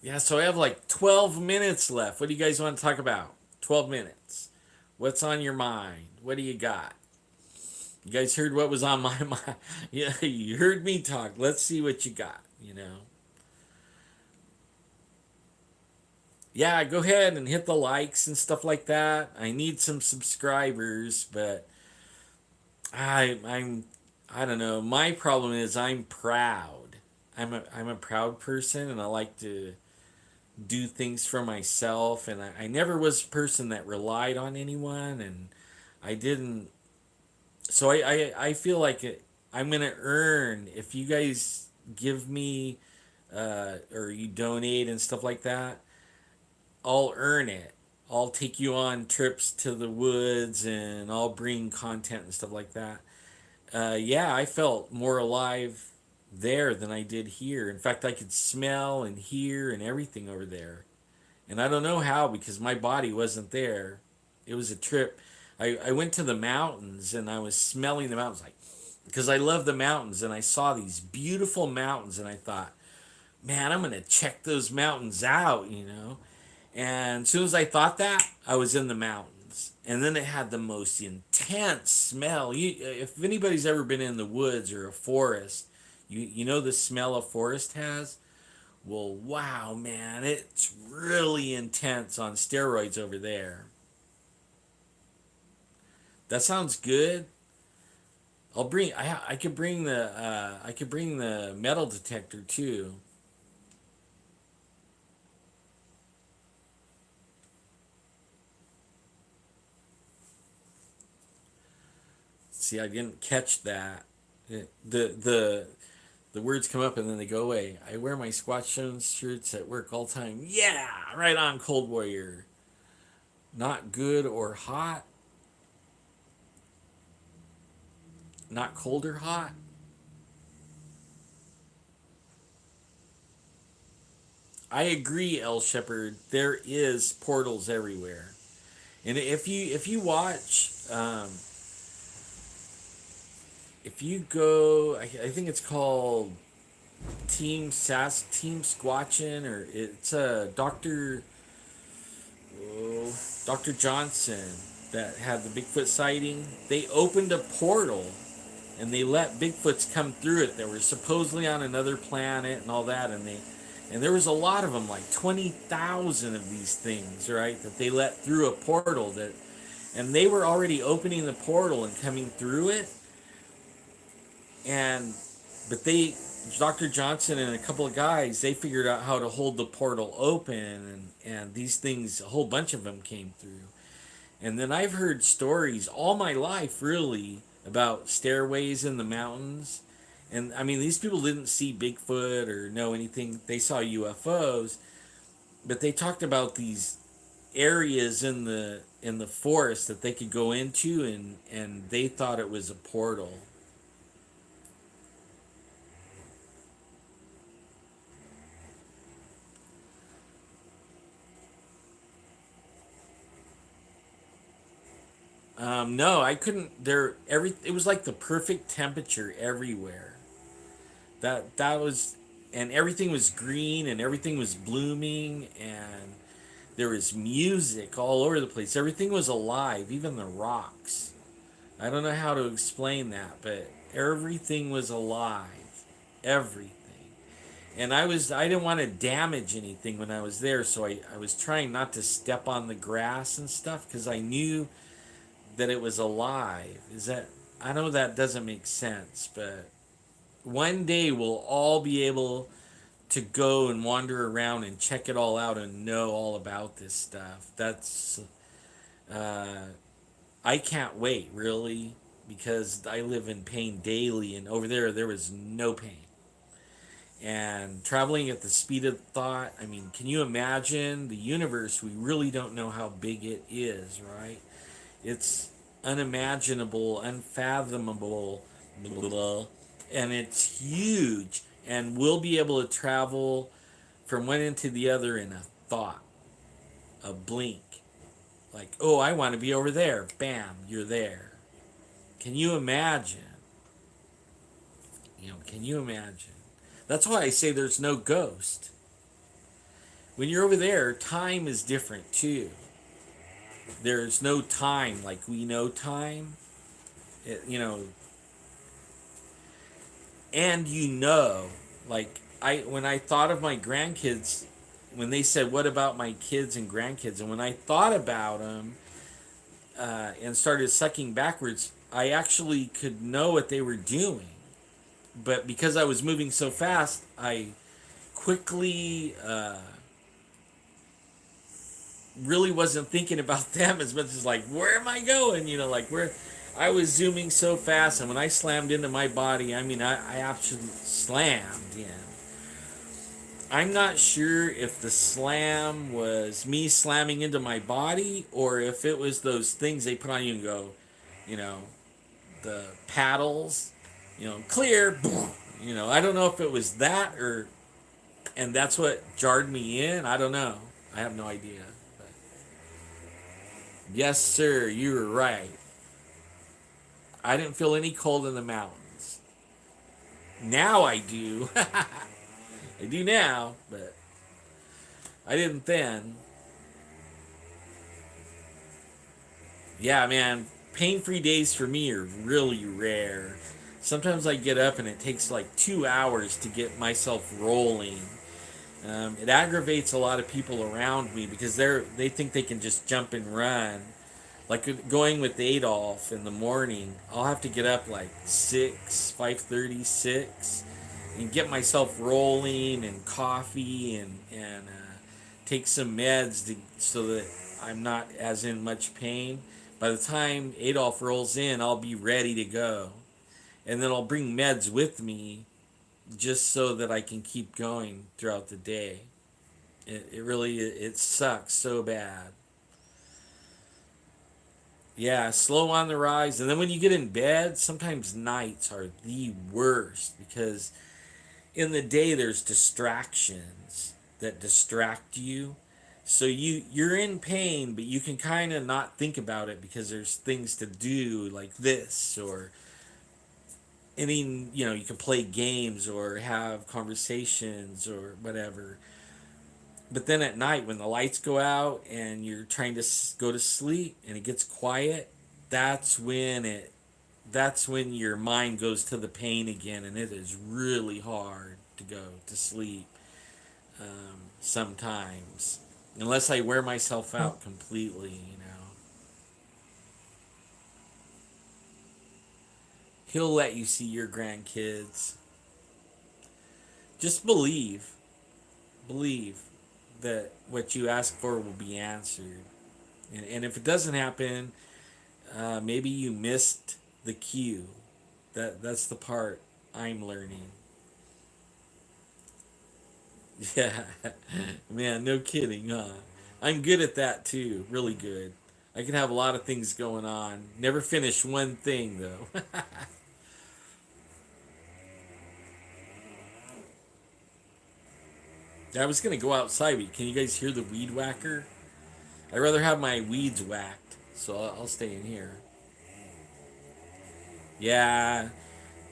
Yeah, so I have like 12 minutes left. What do you guys want to talk about? 12 minutes. What's on your mind? What do you got? You guys heard what was on my mind. Yeah, you heard me talk. Let's see what you got. Yeah, go ahead and hit the likes and stuff like that. I need some subscribers, but I'm I don't know. My problem is I'm proud. I'm a proud person and I like to do things for myself and I never was a person that relied on anyone and I didn't so I feel like I'm gonna earn if you guys give me or you donate and stuff like that. I'll earn it. I'll take you on trips to the woods and I'll bring content and stuff like that. Yeah, I felt more alive there than I did here. In fact, I could smell and hear and everything over there. And I don't know how because my body wasn't there. It was a trip. I went to the mountains and I was smelling the mountains like because I love the mountains and I saw these beautiful mountains and I thought, man, I'm gonna check those mountains out. And as soon as I thought that, I was in the mountains. And then it had the most intense smell. If anybody's ever been in the woods or a forest, you know the smell a forest has. Well, wow, man, it's really intense on steroids over there. That sounds good. I could bring the metal detector too. See, I didn't catch that. The words come up and then they go away. I wear my Squatch shirts at work all the time. Yeah, right on, Cold Warrior. Not good or hot. Not cold or hot. I agree, El Shepherd. There is portals everywhere, and if you watch, if you go, I think it's called Team Squatchin, or it's Doctor Johnson that had the Bigfoot sighting. They opened a portal and they let Bigfoots come through it that were supposedly on another planet and all that, and there was a lot of them, like 20,000 of these things, right? That they let through a portal that, and they were already opening the portal and coming through it, and but Dr. Johnson and a couple of guys, they figured out how to hold the portal open, and these things, a whole bunch of them came through. And then I've heard stories all my life, really, about stairways in the mountains. And I mean, these people didn't see Bigfoot or know anything. They saw UFOs, but they talked about these areas in the forest that they could go into, and they thought it was a portal. No, I couldn't. It was like the perfect temperature everywhere. That was, and everything was green and everything was blooming and there was music all over the place. Everything was alive, even the rocks. I don't know how to explain that, but everything was alive. Everything. And I didn't want to damage anything when I was there, so I was trying not to step on the grass and stuff because I knew that it was alive. Is that, I know that doesn't make sense, but one day we'll all be able to go and wander around and check it all out and know all about this stuff. Uh, I can't wait, really, because I live in pain daily, and over there was no pain. And traveling at the speed of thought, I mean, can you imagine the universe? We really don't know how big it is, right? It's unimaginable, unfathomable, blah, blah, and it's huge. And we'll be able to travel from one end to the other in a thought, a blink. Like, oh, I want to be over there. Bam, you're there. Can you imagine? Can you imagine? That's why I say there's no ghost. When you're over there, time is different too. There's no time like we know time. It, you know, and like when I thought of my grandkids, when they said, "What about my kids and grandkids?" and when I thought about them and started sucking backwards, I actually could know what they were doing. But because I was moving so fast, I quickly really wasn't thinking about them as much as like, where am I going? Like where I was zooming so fast, and when I slammed into my body, I mean, I absolutely slammed in. I'm not sure if the slam was me slamming into my body or if it was those things they put on you and go, you know, the paddles, clear. I don't know if it was that and that's what jarred me in. I don't know. I have no idea. But yes, sir, you were right. I didn't feel any cold in the mountains. Now I do. I do now, but I didn't then. Yeah, man, pain-free days for me are really rare. Sometimes I get up and it takes like 2 hours to get myself rolling. It aggravates a lot of people around me because they think they can just jump and run. Like going with Adolf in the morning, I'll have to get up like 5:30, 6, and get myself rolling and coffee and take some meds so that I'm not as in much pain. By the time Adolf rolls in, I'll be ready to go, and then I'll bring meds with me just so that I can keep going throughout the day. It really it sucks so bad. Yeah, slow on the rise. And then when you get in bed, sometimes nights are the worst because in the day there's distractions that distract you. So you're in pain, but you can kind of not think about it because there's things to do like this or any, you can play games or have conversations or whatever. But then at night when the lights go out and you're trying to go to sleep and it gets quiet, that's when it that's when your mind goes to the pain again, and it is really hard to go to sleep sometimes unless I wear myself out completely. He'll let you see your grandkids. Just believe that what you ask for will be answered. And if it doesn't happen, maybe you missed the cue. That's the part I'm learning. Yeah, man, no kidding, huh? I'm good at that too, really good. I can have a lot of things going on. Never finish one thing though. I was gonna go outside, but can you guys hear the weed whacker? I'd rather have my weeds whacked, so I'll stay in here. Yeah,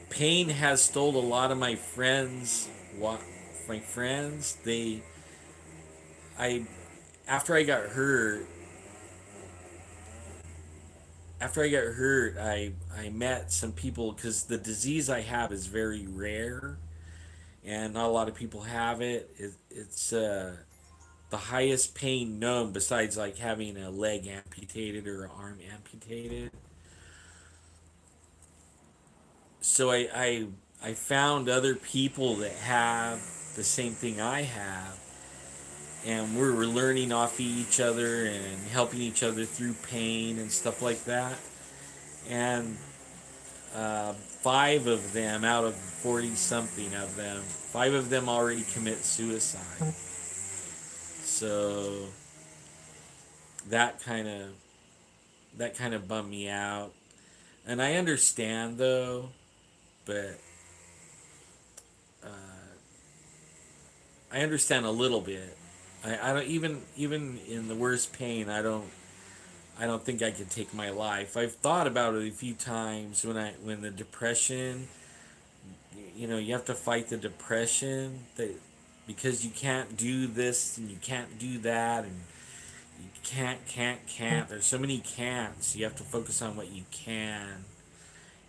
pain has stole a lot of my friends. What my friends? I after I got hurt, after I got hurt, I met some people because the disease I have is very rare, and not a lot of people have it. It's the highest pain known besides like having a leg amputated or an arm amputated. So I found other people that have the same thing I have, and we're learning off each other and helping each other through pain and stuff like that. And five of them out of 40 something of them, five of them already commit suicide. So that kind of that kind of bummed me out. And I understand though, but I understand a little bit. I don't even in the worst pain. I don't think I could take my life. I've thought about it a few times when the depression, you have to fight the depression that because you can't do this and you can't do that and you can't. There's so many can'ts. You have to focus on what you can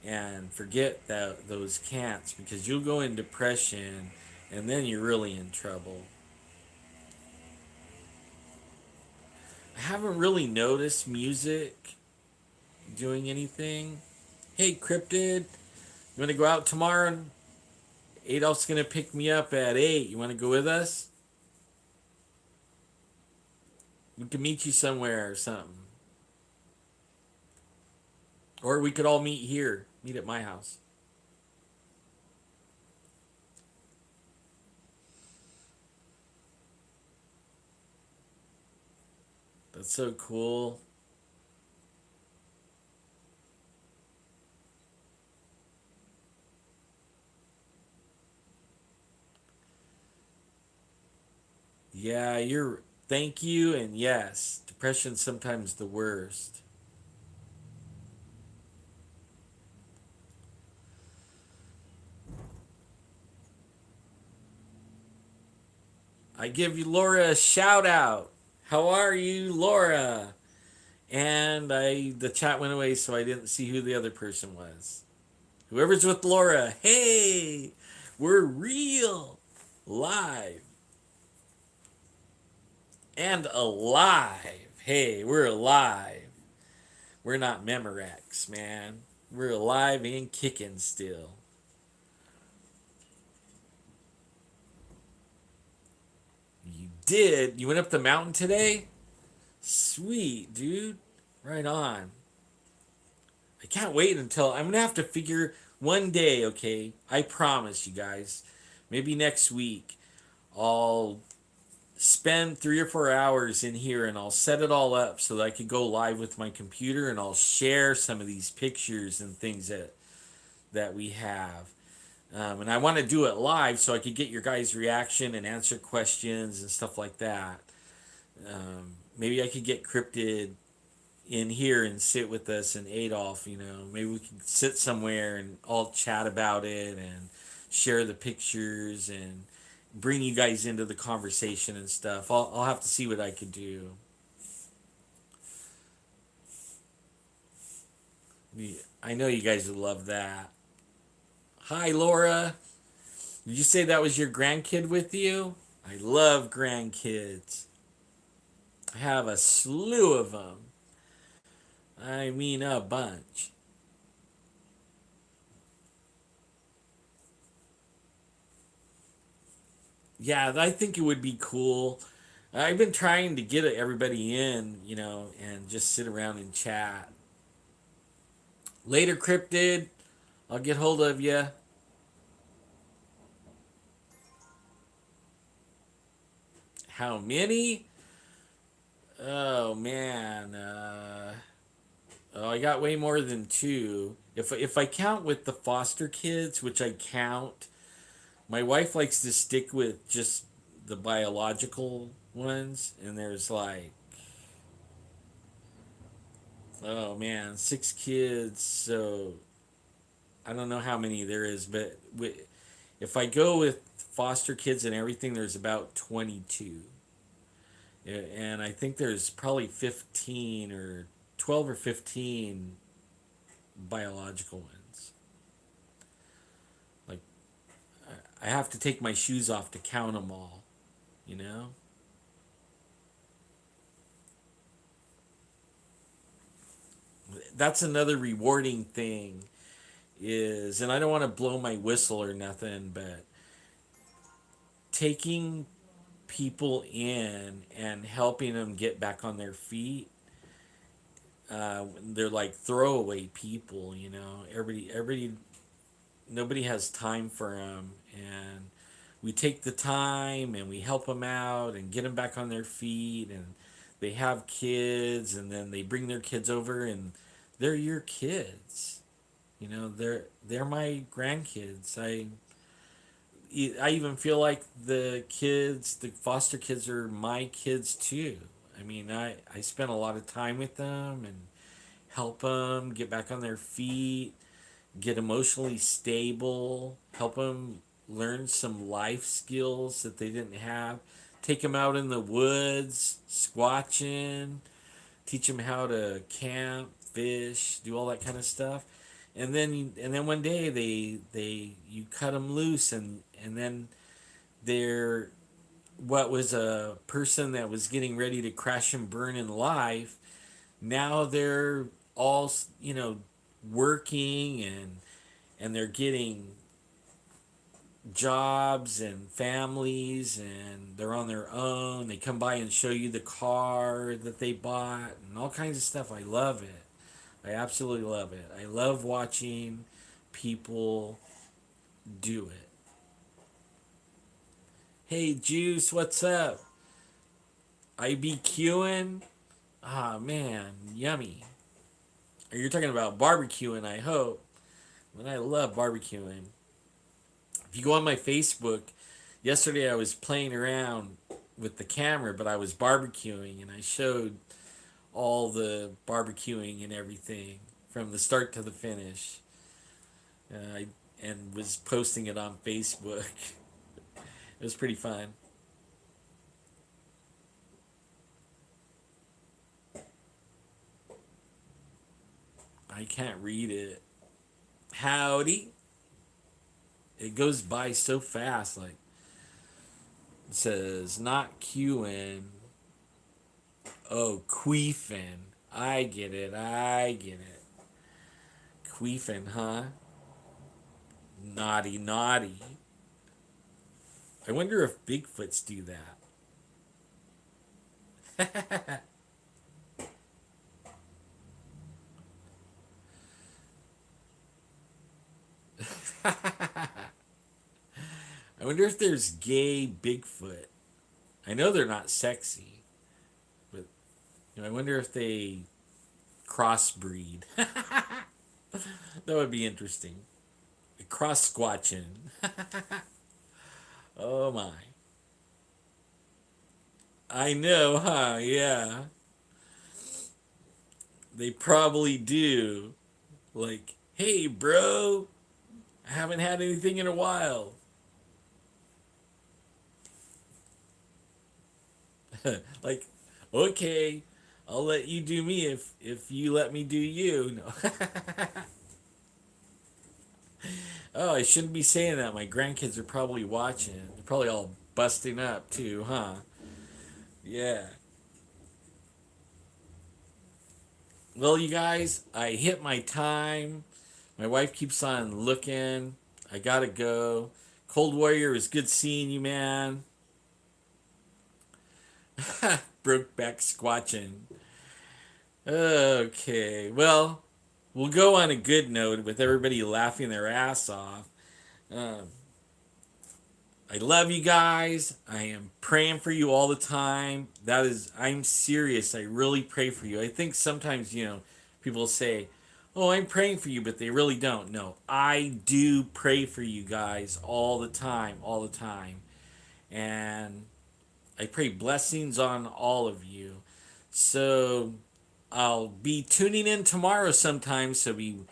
and forget those can'ts because you'll go in depression and then you're really in trouble. I haven't really noticed music doing anything. Hey, Cryptid, you want to go out tomorrow? Adolf's going to pick me up at 8. You want to go with us? We can meet you somewhere or something. Or we could all meet here. Meet at my house. That's so cool. Yeah, you're. Thank you, and yes, depression's sometimes the worst. I give you Laura a shout out. How are you, Laura? And the chat went away, so I didn't see who the other person was. Whoever's with Laura, hey, we're real, live, and alive. Hey, we're alive. We're not Memorex, man. We're alive and kicking still. You did? You went up the mountain today? Sweet, dude. Right on. I can't wait until I'm gonna have to figure one day, okay? I promise you guys. Maybe next week I'll spend 3 or 4 hours in here and I'll set it all up so that I could go live with my computer and I'll share some of these pictures and things that we have. And I want to do it live so I could get your guys' reaction and answer questions and stuff like that. Maybe I could get Cryptid in here and sit with us and Adolf, maybe we could sit somewhere and all chat about it and share the pictures and bring you guys into the conversation and stuff. I'll have to see what I could do. I know you guys would love that. Hi, Laura. Did you say that was your grandkid with you? I love grandkids. I have a slew of them. I mean, a bunch. Yeah, I think it would be cool. I've been trying to get everybody in, and just sit around and chat. Later, Cryptid, I'll get hold of you. How many? Oh man, I got way more than two. If I count with the foster kids, which I count, my wife likes to stick with just the biological ones, and there's like, oh man, 6 kids. So I don't know how many there is, but if I go with foster kids and everything, there's about 22. And I think there's probably 15 or 12 or 15 biological ones. Like, I have to take my shoes off to count them all, you know? That's another rewarding thing is, and I don't want to blow my whistle or nothing, but taking people in and helping them get back on their feet. They're like throwaway people, Everybody, nobody has time for them, and we take the time and we help them out and get them back on their feet. And they have kids, and then they bring their kids over, and they're your kids. They're my grandkids. I even feel like the foster kids are my kids too. I mean, I spent a lot of time with them and help them get back on their feet, get emotionally stable, help them learn some life skills that they didn't have, take them out in the woods, squatching, teach them how to camp, fish, do all that kind of stuff. And then one day you cut them loose, and then they're what was a person that was getting ready to crash and burn in life. Now they're all working, and they're getting jobs and families, and they're on their own. They come by and show you the car that they bought and all kinds of stuff. I love it. I absolutely love it. I love watching people do it. Hey, Juice, what's up? IBQing? Ah, man, yummy. You're talking about barbecuing, I hope. And I love barbecuing. If you go on my Facebook, yesterday I was playing around with the camera, but I was barbecuing, and I showed all the barbecuing and everything from the start to the finish. I and was posting it on Facebook. It was pretty fun. I can't read it. Howdy. It goes by so fast. Like it says, not queuing. Oh, queefing. I get it. I get it. Queefing, huh? Naughty, naughty. I wonder if Bigfoots do that. I wonder if there's gay Bigfoot. I know they're not sexy, but I wonder if they crossbreed. That would be interesting. Cross squatching. Oh my. I know, huh? Yeah. They probably do. Like, hey, bro, I haven't had anything in a while. Like, okay, I'll let you do me if you let me do you. No. Oh, I shouldn't be saying that. My grandkids are probably watching. They're probably all busting up too, huh? Yeah. Well, you guys, I hit my time. My wife keeps on looking. I gotta go. Cold Warrior, it was good seeing you, man. Broke back squatching. Okay, well, we'll go on a good note with everybody laughing their ass off. Um, I love you guys. I am praying for you all the time. I'm serious. I really pray for you. I think sometimes, people say, oh, I'm praying for you, but they really don't. No, I do pray for you guys all the time, all the time. And I pray blessings on all of you. So I'll be tuning in tomorrow sometime. So be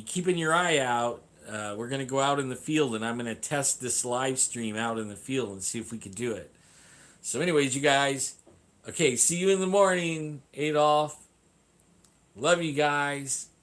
keeping your eye out. We're gonna go out in the field, and I'm gonna test this live stream out in the field and see if we can do it. So, anyways, you guys. Okay, see you in the morning, Adolf. Love you guys.